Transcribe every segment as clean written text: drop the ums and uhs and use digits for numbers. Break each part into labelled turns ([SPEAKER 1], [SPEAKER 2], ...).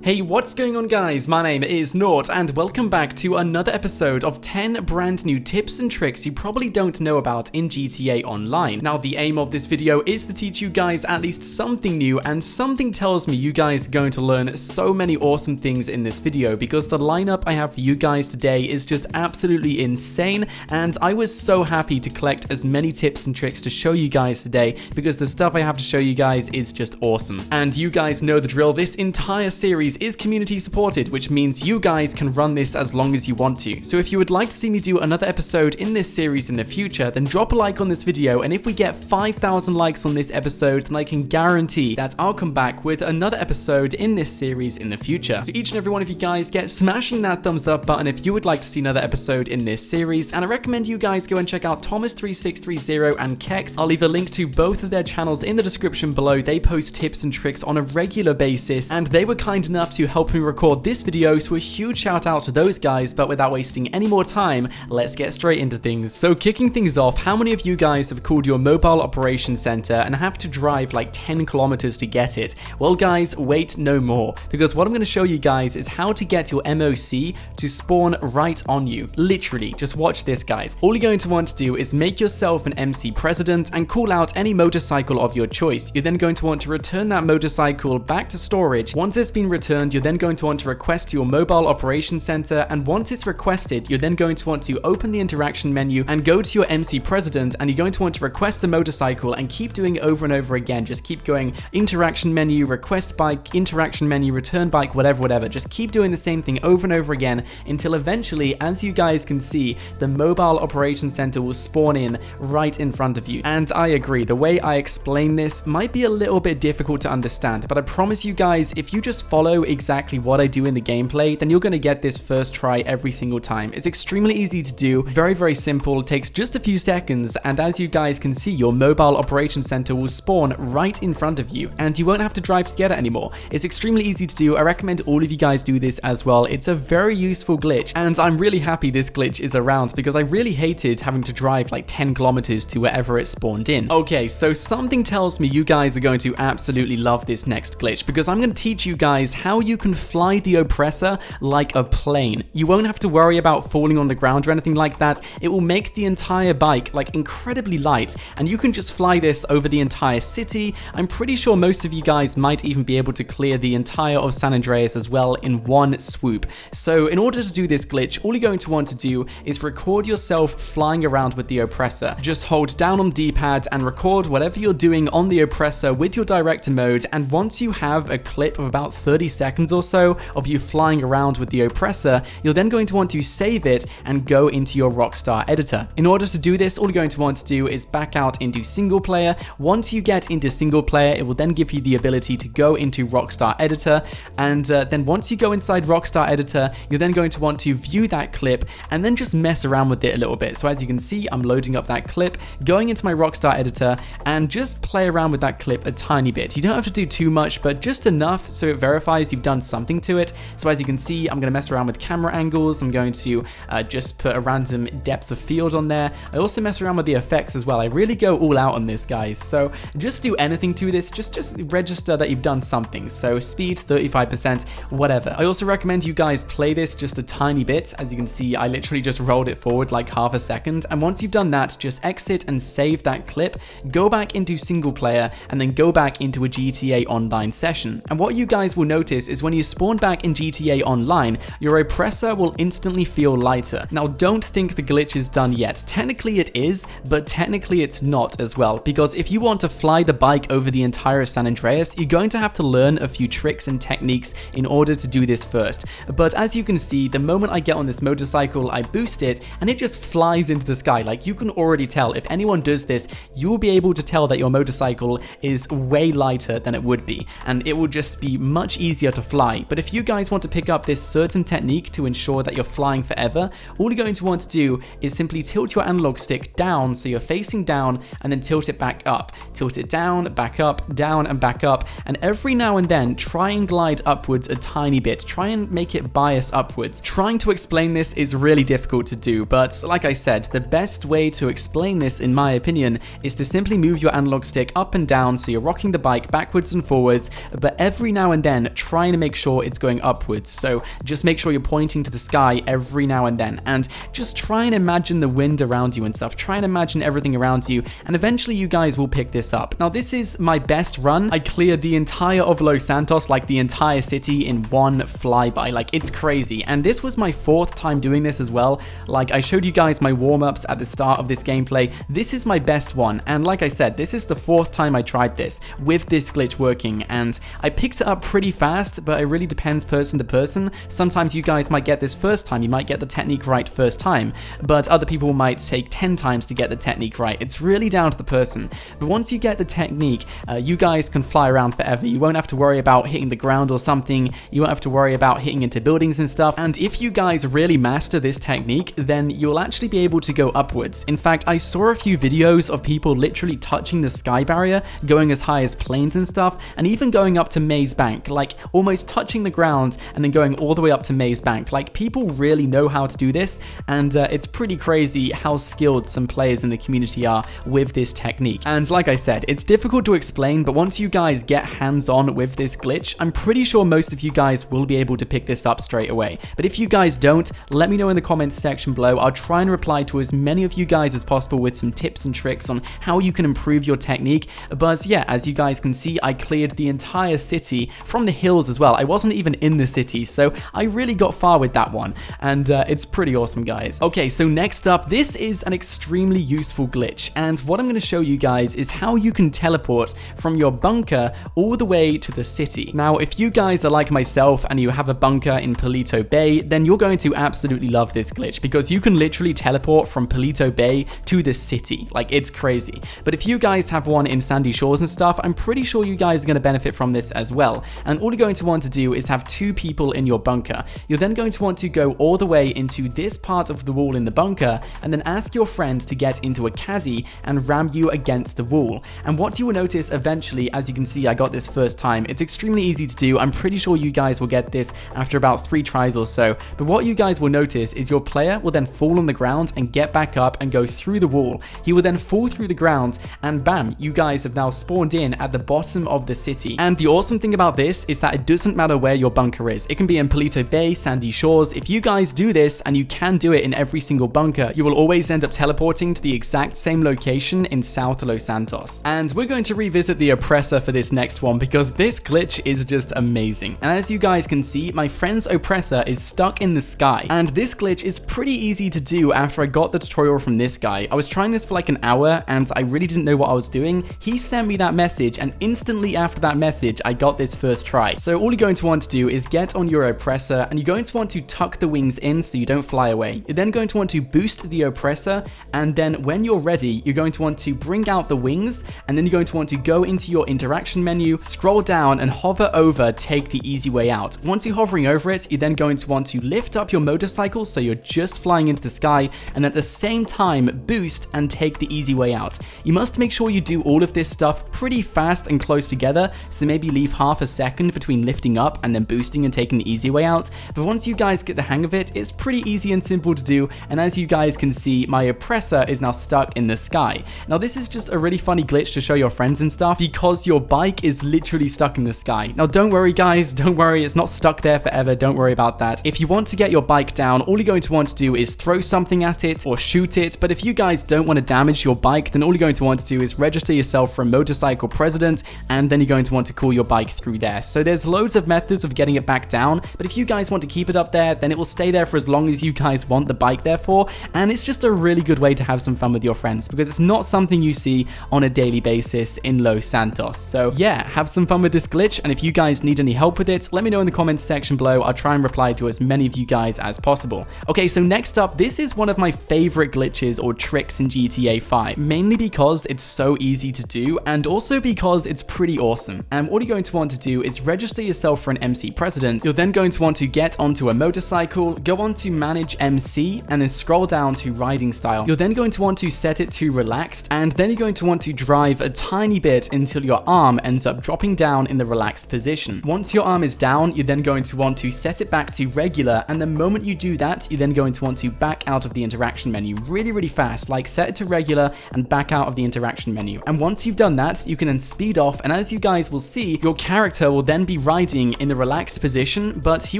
[SPEAKER 1] Hey, what's going on guys? My name is Nort and welcome back to another episode of 10 brand new tips and tricks you probably don't know about in GTA Online. Now the aim of this video is to teach you guys at least something new, and something tells me you guys are going to learn so many awesome things in this video because the lineup I have for you guys today is just absolutely insane, and I was so happy to collect as many tips and tricks to show you guys today because the stuff I have to show you guys is just awesome. And you guys know the drill, this entire series is community supported, which means you guys can run this as long as you want to. So if you would like to see me do another episode in this series in the future, then drop a like on this video, and if we get 5,000 likes on this episode, then I can guarantee that I'll come back with another episode in this series in the future. So each and every one of you guys get smashing that thumbs up button if you would like to see another episode in this series, and I recommend you guys go and check out Thomas3630 and Kex. I'll leave a link to both of their channels in the description below. They post tips and tricks on a regular basis, and they were kind enough to help me record this video, so a huge shout out to those guys. But without wasting any more time, let's get straight into things. So kicking things off, how many of you guys have called your mobile operations center and have to drive like 10 kilometers to get it? Well guys, wait no more, because what I'm going to show you guys is how to get your MOC to spawn right on you. Literally, just watch this guys. All you're going to want to do is make yourself an MC president and call out any motorcycle of your choice. You're then going to want to return that motorcycle back to storage. Once it's been returned, you're then going to want to request your mobile operations center, and once it's requested, you're then going to want to open the interaction menu and go to your MC president, and you're going to want to request a motorcycle and keep doing it over and over again. Just keep going interaction menu, request bike, interaction menu, return bike, whatever. Just keep doing the same thing over and over again until eventually, as you guys can see, the mobile operations center will spawn in right in front of you. And I agree, the way I explain this might be a little bit difficult to understand, but I promise you guys, if you just follow exactly what I do in the gameplay, then you're going to get this first try every single time. It's extremely easy to do, very simple, it takes just a few seconds, and as you guys can see, your mobile operations center will spawn right in front of you, and you won't have to drive to get it anymore. It's extremely easy to do. I recommend all of you guys do this as well. It's a very useful glitch, and I'm really happy this glitch is around because I really hated having to drive like 10 kilometers to wherever it spawned in. Okay, so something tells me you guys are going to absolutely love this next glitch because I'm going to teach you guys how you can fly the Oppressor like a plane. You won't have to worry about falling on the ground or anything like that. It will make the entire bike like incredibly light, and you can just fly this over the entire city. I'm pretty sure most of you guys might even be able to clear the entire of San Andreas as well in one swoop. So in order to do this glitch, all you're going to want to do is record yourself flying around with the Oppressor. Just hold down on D-pad and record whatever you're doing on the Oppressor with your director mode, and once you have a clip of about 30 seconds or so of you flying around with the Oppressor, you're then going to want to save it and go into your Rockstar Editor. In order to do this, all you're going to want to do is back out into single player. Once you get into single player, it will then give you the ability to go into Rockstar Editor, and then once you go inside Rockstar Editor, you're then going to want to view that clip and then just mess around with it a little bit. So as you can see, I'm loading up that clip, going into my Rockstar Editor, and just play around with that clip a tiny bit. You don't have to do too much, but just enough so it verifies you've done something to it. So as you can see, I'm going to mess around with camera angles. I'm going to just put a random depth of field on there. I also mess around with the effects as well. I really go all out on this, guys. So just do anything to this. Just register that you've done something. So speed 35%, whatever. I also recommend you guys play this just a tiny bit. As you can see, I literally just rolled it forward like half a second. And once you've done that, just exit and save that clip. Go back into single player and then go back into a GTA Online session. And what you guys will notice is when you spawn back in GTA Online, your Oppressor will instantly feel lighter. Now don't think the glitch is done yet. Technically it is, but technically it's not as well, because if you want to fly the bike over the entire San Andreas, you're going to have to learn a few tricks and techniques in order to do this first. But as you can see, the moment I get on this motorcycle, I boost it and it just flies into the sky. Like, you can already tell, if anyone does this, you will be able to tell that your motorcycle is way lighter than it would be, and it will just be much easier to fly. But if you guys want to pick up this certain technique to ensure that you're flying forever, all you're going to want to do is simply tilt your analog stick down so you're facing down, and then tilt it back up. Tilt it down, back up, down and back up, and every now and then try and glide upwards a tiny bit. Try and make it bias upwards. Trying to explain this is really difficult to do, but like I said, the best way to explain this, in my opinion, is to simply move your analog stick up and down so you're rocking the bike backwards and forwards, but every now and then try trying to make sure it's going upwards. So just make sure you're pointing to the sky every now and then, and just try and imagine the wind around you and stuff. Try and imagine everything around you, and eventually you guys will pick this up. Now, this is my best run. I cleared the entire of Los Santos, like the entire city, in one flyby. Like, it's crazy. And this was my 4th time doing this as well. Like, I showed you guys my warm-ups at the start of this gameplay. This is my best one, and like I said, this is the 4th time I tried this with this glitch working, and I picked it up pretty fast, but it really depends person to person. Sometimes you guys might get this first time, you might get the technique right first time, but other people might take 10 times to get the technique right. It's really down to the person. But once you get the technique, you guys can fly around forever. You won't have to worry about hitting the ground or something. You won't have to worry about hitting into buildings and stuff. And if you guys really master this technique, then you'll actually be able to go upwards. In fact, I saw a few videos of people literally touching the sky barrier, going as high as planes and stuff, and even going up to Maze Bank, like almost touching the ground and then going all the way up to Maze Bank. Like, people really know how to do this, and it's pretty crazy how skilled some players in the community are with this technique. And like I said, it's difficult to explain, but once you guys get hands-on with this glitch, I'm pretty sure most of you guys will be able to pick this up straight away. But if you guys don't, let me know in the comments section below. I'll try and reply to as many of you guys as possible with some tips and tricks on how you can improve your technique. But yeah, as you guys can see, I cleared the entire city from the hills as well. I wasn't even in the city, so I really got far with that one, and it's pretty awesome, guys. Okay, so next up, this is an extremely useful glitch, and what I'm going to show you guys is how you can teleport from your bunker all the way to the city. Now, if you guys are like myself and you have a bunker in Palito Bay, then you're going to absolutely love this glitch, because you can literally teleport from Palito Bay to the city. Like, it's crazy. But if you guys have one in Sandy Shores and stuff, I'm pretty sure you guys are going to benefit from this as well. And all you're going to want to do is have 2 people in your bunker. You're then going to want to go all the way into this part of the wall in the bunker, and then ask your friend to get into a caddy and ram you against the wall. And what you will notice eventually, as you can see, I got this first time. It's extremely easy to do. I'm pretty sure you guys will get this after about 3 tries or so. But what you guys will notice is your player will then fall on the ground and get back up and go through the wall. He will then fall through the ground, and bam, you guys have now spawned in at the bottom of the city. And the awesome thing about this is that it doesn't matter where your bunker is. It can be in Palito Bay, Sandy Shores. If you guys do this, and you can do it in every single bunker, you will always end up teleporting to the exact same location in South Los Santos. And we're going to revisit the Oppressor for this next one, because this glitch is just amazing. And as you guys can see, my friend's Oppressor is stuck in the sky. And this glitch is pretty easy to do after I got the tutorial from this guy. I was trying this for like an hour, and I really didn't know what I was doing. He sent me that message, and instantly after that message, I got this first try. So all you're going to want to do is get on your Oppressor, and you're going to want to tuck the wings in so you don't fly away. You're then going to want to boost the Oppressor, and then when you're ready, you're going to want to bring out the wings, and then you're going to want to go into your interaction menu, scroll down, and hover over Take the Easy Way Out. Once you're hovering over it, you're then going to want to lift up your motorcycle so you're just flying into the sky, and at the same time boost and take the easy way out. You must make sure you do all of this stuff pretty fast and close together, so maybe leave half a second between lifting up and then boosting and taking the easy way out. But once you guys get the hang of it, it's pretty easy and simple to do, and as you guys can see, my Oppressor is now stuck in the sky. Now this is just a really funny glitch to show your friends and stuff, because your bike is literally stuck in the sky. Now don't worry guys, don't worry, it's not stuck there forever, don't worry about that. If you want to get your bike down, all you're going to want to do is throw something at it or shoot it, but if you guys don't want to damage your bike, then all you're going to want to do is register yourself for a motorcycle president, and then you're going to want to call your bike through there. So there's loads of methods of getting it back down, but if you guys want to keep it up there, then it will stay there for as long as you guys want the bike there for, and it's just a really good way to have some fun with your friends, because it's not something you see on a daily basis in Los Santos. So yeah, have some fun with this glitch, and if you guys need any help with it, let me know in the comments section below. I'll try and reply to as many of you guys as possible. Okay, so next up, this is one of my favorite glitches or tricks in GTA 5, mainly because it's so easy to do, and also because it's pretty awesome. And what you're going to want to do is register yourself for an MC president. You're then going to want to get onto a motorcycle, go on to manage MC, and then scroll down to riding style. You're then going to want to set it to relaxed, and then you're going to want to drive a tiny bit until your arm ends up dropping down in the relaxed position. Once your arm is down, you're then going to want to set it back to regular, and the moment you do that, you're then going to want to back out of the interaction menu really fast, like set it to regular and back out of the interaction menu. And once you've done that, you can then speed off, and as you guys will see, your character will then be riding in the relaxed position, but he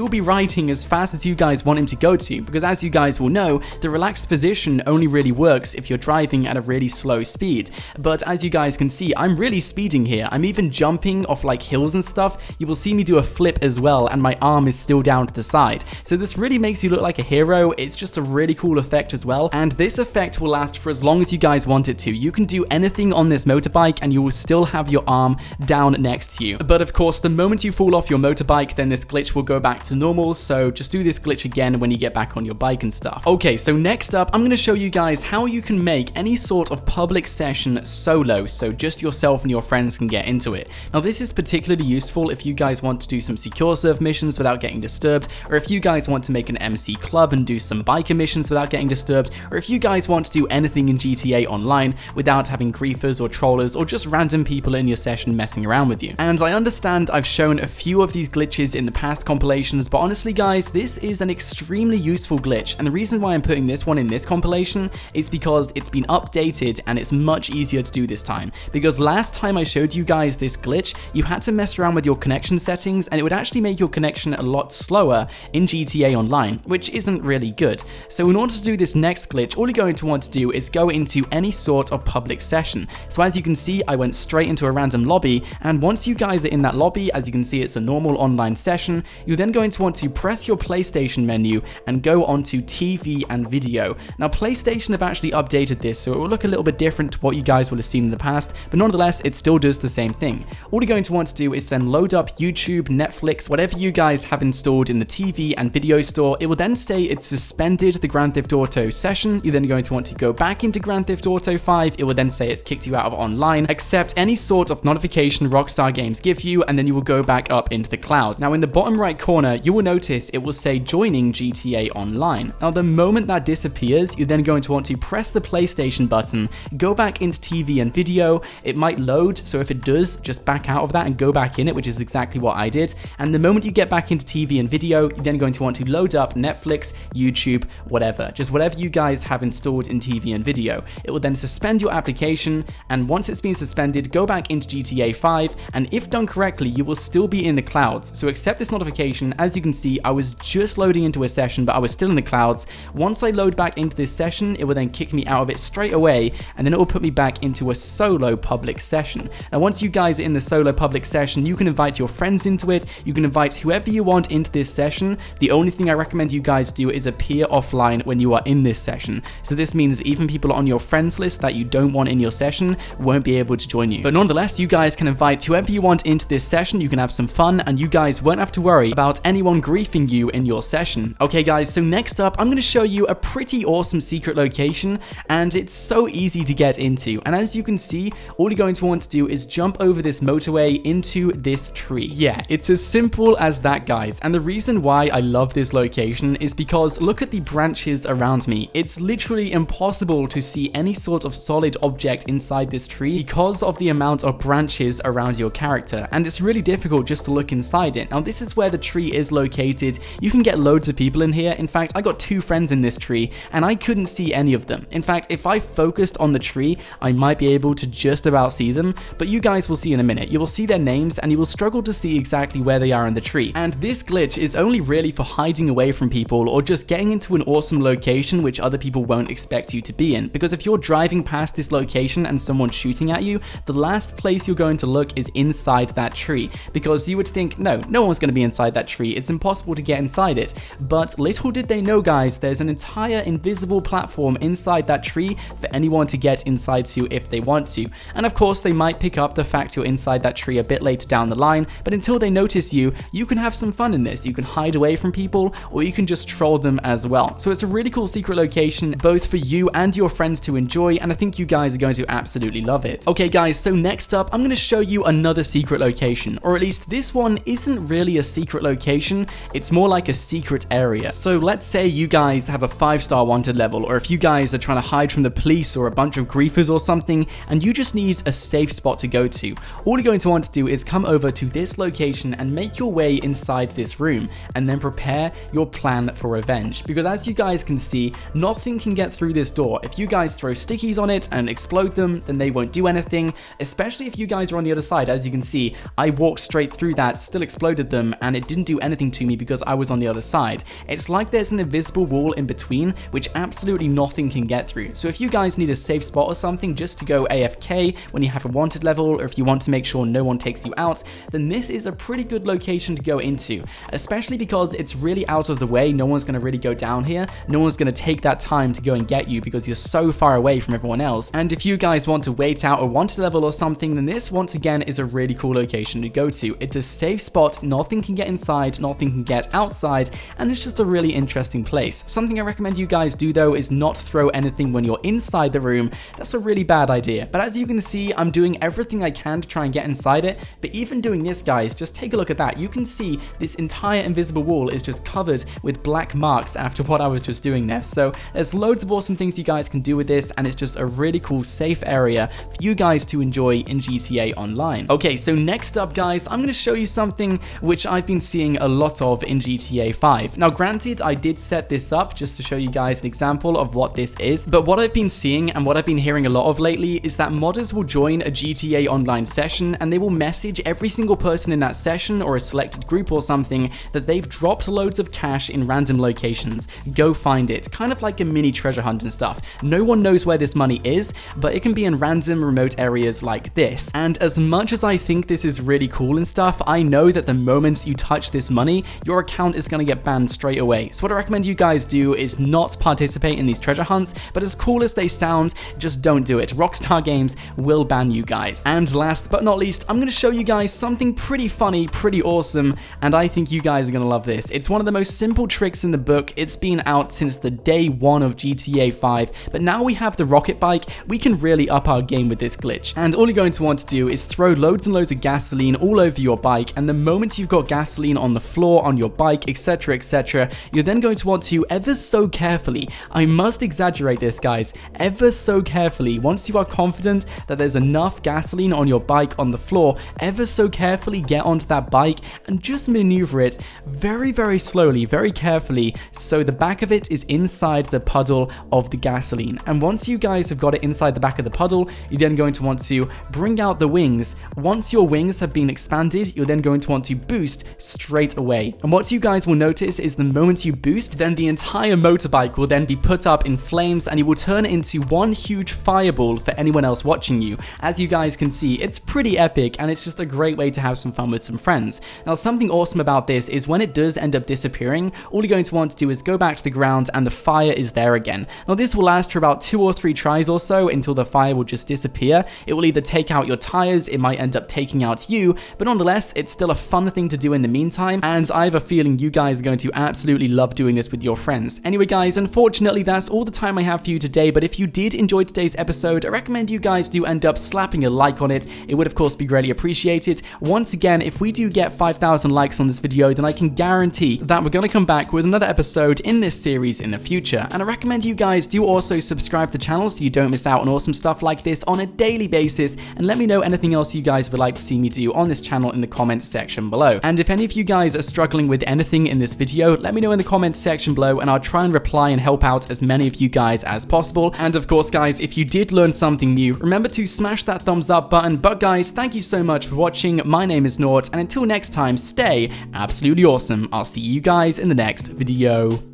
[SPEAKER 1] will be riding as fast as you guys want him to go to, because as you guys will know, the relaxed position only really works if you're driving at a really slow speed. But as you guys can see, I'm really speeding here. I'm even jumping off like hills and stuff. You will see me do a flip as well, and my arm is still down to the side. So this really makes you look like a hero. It's just a really cool effect as well, and this effect will last for as long as you guys want it to. You can do anything on this motorbike and you will still have your arm down next to you. But of course, the moment you fall off your motorbike, then this glitch will go back to normal, so just do this glitch again when you get back on your bike and stuff. Okay, so next up, I'm going to show you guys how you can make any sort of public session solo, so just yourself and your friends can get into it. Now this is particularly useful if you guys want to do some secure serve missions without getting disturbed, or if you guys want to make an MC club and do some biker missions without getting disturbed, or if you guys want to do anything in GTA Online without having griefers or trollers or just random people in your session messing around with you. And I understand I've shown a few of these glitches in the past compilations, but honestly guys, this is an extremely useful glitch, and the reason why I'm putting this one in this compilation is because it's been updated and it's much easier to do this time. Because last time I showed you guys this glitch, you had to mess around with your connection settings and it would actually make your connection a lot slower in GTA Online, which isn't really good. So in order to do this next glitch, all you're going to want to do is go into any sort of public session. So as you can see, I went straight into a random lobby, and once you guys are in that lobby, as you can see, it's a normal online session. You're then going to want to press your PlayStation menu and go onto TV and video. Now PlayStation have actually updated this, so it will look a little bit different to what you guys would have seen in the past, but nonetheless, it still does the same thing. All you're going to want to do is then load up YouTube, Netflix, whatever you guys have installed in the TV and video store. It will then say it's suspended the Grand Theft Auto session. You're then going to want to go back into Grand Theft Auto 5. It will then say it's kicked you out of online. Accept any sort of notification Rockstar Games give you, and then you will go back up into the cloud. Now in the bottom right corner, you will notice it will say joining GTA Online. Now the moment that disappears, you're then going to want to press the PlayStation button, go back into TV and video. It might load, so if it does, just back out of that and go back in it, which is exactly what I did. And the moment you get back into TV and video, you're then going to want to load up Netflix, YouTube, whatever. Just whatever you guys have installed in TV and video. It will then suspend your application, and once it's been suspended, go back into GTA 5, and if done correctly, you will still be in the clouds. So accept this notification. As you can see, I was just loading into a session, but I was still in the clouds. Once I load back into this session, it will then kick me out of it straight away, and then it will put me back into a solo public session. Now once you guys are in the solo public session, you can invite your friends into it. You can invite whoever you want into this session. The only thing I recommend you guys do is appear offline when you are in this session. So this means even people on your friends list that you don't want in your session won't be able to join you. But nonetheless, you guys can invite whoever you want into this session. You can have some fun, and you guys won't have to worry about anyone griefing you in your session. Okay guys, so next up, I'm going to show you a pretty awesome secret location, and it's so easy to get into. And as you can see, all you're going to want to do is jump over this motorway into this tree. Yeah, it's as simple as that, guys. And the reason why I love this location is because look at the branches around me. It's literally impossible to see any sort of solid object inside this tree because of the amount of branches around your character, and it's really difficult just to look inside it. Now this is where the tree is located. You can get loads of people in here. In fact, I got 2 friends in this tree and I couldn't see any of them. In fact, if I focused on the tree, I might be able to just about see them, but you guys will see in a minute. You will see their names and you will struggle to see exactly where they are in the tree. And this glitch is only really for hiding away from people or just getting into an awesome location which other people won't expect you to be in. Because if you're driving past this location and someone's shooting at you, the last place you're going to look is inside that tree, because you would think, no one's going to be inside that tree. It's impossible to get inside it. But little did they know, guys, there's an entire invisible platform inside that tree for anyone to get inside to if they want to. And of course, they might pick up the fact you're inside that tree a bit later down the line, but until they notice you, you can have some fun in this. You can hide away from people, or you can just troll them as well. So it's a really cool secret location, both for you and your friends to enjoy, and I think you guys are going to absolutely love it. Okay guys, so next up, I'm going to show you another secret location, or at least this one isn't really a secret location, it's more like a secret area. So let's say you guys have a 5-star wanted level, or if you guys are trying to hide from the police or a bunch of griefers or something, and you just need a safe spot to go to. All you're going to want to do is come over to this location and make your way inside this room, and then prepare your plan for revenge. Because as you guys can see, nothing can get through this door. If you guys throw stickies on it and explode them, then they won't do anything, especially if you guys are on the other side. As you can see, I walked straight through that still exploded them, and it didn't do anything to me because I was on the other side. It's like there's an invisible wall in between, which absolutely nothing can get through. So if you guys need a safe spot or something just to go AFK when you have a wanted level, or if you want to make sure no one takes you out, then this is a pretty good location to go into, especially because it's really out of the way. No one's going to really go down here. No one's going to take that time to go and get you because you're so far away from everyone else. And if you guys want to wait out a wanted level or something, then this once again is a really cool location to go to. It's a safe spot, nothing can get inside, nothing can get outside, and it's just a really interesting place. Something I recommend you guys do though is not throw anything when you're inside the room. That's a really bad idea. But as you can see, I'm doing everything I can to try and get inside it. But even doing this, guys, just take a look at that. You can see this entire invisible wall is just covered with black marks after what I was just doing there. So there's loads of awesome things you guys can do with this, and it's just a really cool safe area for you guys to enjoy in GTA Online. Okay, so next up, guys, I'm going to show you something which I've been seeing a lot of in GTA 5. Now, granted, I did set this up just to show you guys an example of what this is, but what I've been seeing and what I've been hearing a lot of lately is that modders will join a GTA Online session and they will message every single person in that session or a selected group or something that they've dropped loads of cash in random locations. Go find it. Kind of like a mini treasure hunt and stuff. No one knows where this money is, but it can be in random remote areas like this. And as much as I think this is really cool and stuff, I know that the moment you touch this money, your account is going to get banned straight away. So what I recommend you guys do is not participate in these treasure hunts, but as cool as they sound, just don't do it. Rockstar Games will ban you guys. And last but not least, I'm going to show you guys something pretty funny, pretty awesome, and I think you guys are going to love this. It's one of the most simple tricks in the book. It's been out since the day one of GTA 5, but now we have the rocket bike. We can really up our game with this glitch. And all you're going to want to do is throw loads and loads of gasoline all over your bike, and the moment you've got gasoline on the floor, on your bike, etc, etc, you're then going to want to ever so carefully, I must exaggerate this, guys, ever so carefully, once you are confident that there's enough gasoline on your bike on the floor, ever so carefully get onto that bike and just maneuver it very, very slowly, very carefully, so the back of it is inside the puddle of the gasoline. And once you guys have got it inside the back of the puddle, you're then going to want to bring out the wings. Once your wings have been expanded, you're then going to want to boost straight away. And what you guys will notice is the moment you boost, then the entire motorbike will then be put up in flames and you will turn into one huge fireball for anyone else watching you. As you guys can see, it's pretty epic and it's just a great way to have some fun with some friends. Now, something awesome about this is when it does end up disappearing, all you're going to want to do is go back to the ground and the fire is there again. Now, this will last for about 2 or 3 tries or so until the fire will just disappear. It will either take out your tires, it might end up taking out you, but nonetheless, it's still a fun thing to do in the meantime, and I have a feeling you guys are going to absolutely love doing this with your friends. Anyway, guys, unfortunately, that's all the time I have for you today, but if you did enjoy today's episode, I recommend you guys do end up slapping a like on it. It would, of course, be greatly appreciated. Once again, if we do get 5,000 likes on this video, then I can guarantee that we're going to come back with another episode in this series in the future. And I recommend you guys do also subscribe to the channel so you don't miss out on awesome stuff like this on a daily basis, and let me know anything else you guys would like to see me do on this channel in the comments section below. And if any of you guys are struggling with anything in this video, let me know in the comments section below and I'll try and reply and help out as many of you guys as possible. And of course, guys, if you did learn something new, remember to smash that thumbs up button. But guys, thank you so much for watching. My name is Nort, and until next time, stay absolutely awesome. I'll see you guys in the next video.